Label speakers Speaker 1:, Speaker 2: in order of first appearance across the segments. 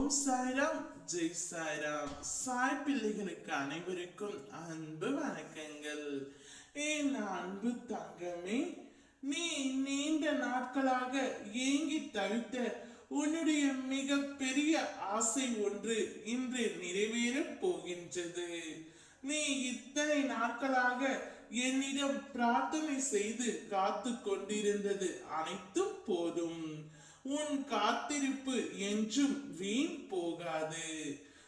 Speaker 1: ஓம் சாய்ராம், ஜெய் சாய்ராம். சாய் பிள்ளைகளுக்கு அனைவருக்கும் அன்பு வணக்கங்கள். என் அன்பு தங்கமே, நீ நீண்ட நாட்களாக ஏங்கி தவித்த உன்னுடைய மிக பெரிய ஆசை ஒன்று இன்று நிறைவேறப் போகின்றது. நீ இத்தனை நாட்களாக என்னிடம் பிரார்த்தனை செய்து காத்து கொண்டிருந்தது அனைத்தும் போதும். உன் காத்திருப்பு என்றும் வீண் போகாது.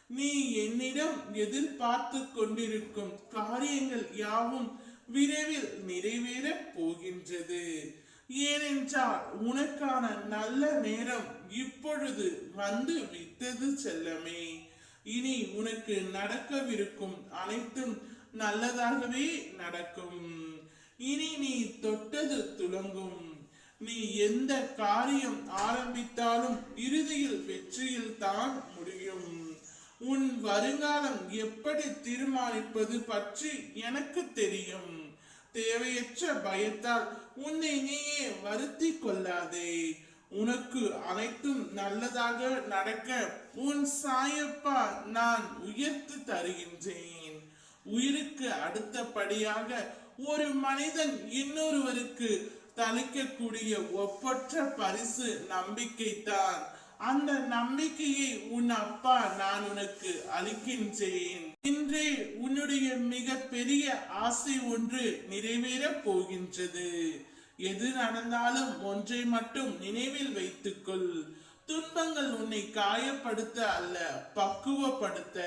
Speaker 1: நீ என்னிடம் எதிர்பார்த்து கொண்டிருக்கும் காரியங்கள் யாவும் விரைவில் நிறைவேறப் போகின்றது. ஏனென்றால் உனக்கான நல்ல நேரம் இப்பொழுது வந்து விட்டது செல்லமே. இனி உனக்கு நடக்கவிருக்கும் அனைத்தும் நல்லதாகவே நடக்கும். இனி நீ தொட்டது துலங்கும். நீ எந்த காரியம் ஆரம்பித்தாலும் இறுதியில் வெற்றியில் தான் முடியும். உன் வருங்காலம் எப்படி தீர்மானிப்பது பற்றி எனக்கு தெரியும். தேவையற்ற பயத்தால் உன்னை நீயே வருத்தி கொள்ளாதே. உனக்கு அனைத்தும் நல்லதாக நடக்க உன் சாயப்பா நான் உயர்த்து தருகின்றேன். உயிருக்கு அடுத்தபடியாக ஒரு மனிதன் இன்னொருவருக்கு தளிக்கக்கூடிய ஒப்பற்ற பரிசு நம்பிக்கை தான். அந்த நம்பிக்கையை உன் அப்பா நான் உனக்கு அளிக்கின்றேன். இன்றே உன்னுடைய மிக பெரிய ஆசை ஒன்று நிறைவேறப் போகின்றது. எது நடந்தாலும் ஒன்றை மட்டும் நினைவில் வைத்துக்கொள். துன்பங்கள் உன்னை காயப்படுத்த அல்ல, பக்குவப்படுத்த.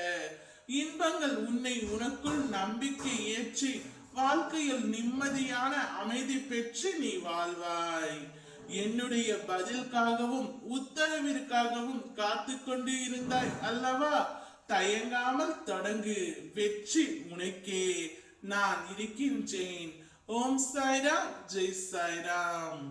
Speaker 1: இன்பங்கள் உன்னை உனக்குள் நம்பிக்கை ஏற்றி வாழ்க்கையில் நிம்மதியான அமைதி பெற்று நீ வாழ்வாய். என்னுடைய பதிலுக்காகவும் உத்தரவிற்காகவும் காத்து கொண்டு இருந்தாய் அல்லவா? தயங்காமல் தொடங்கு. வெற்றி உனக்கே. நான் இருக்கின்றேன். ஓம் சாய்ராம், ஜெய் சாய்ராம்.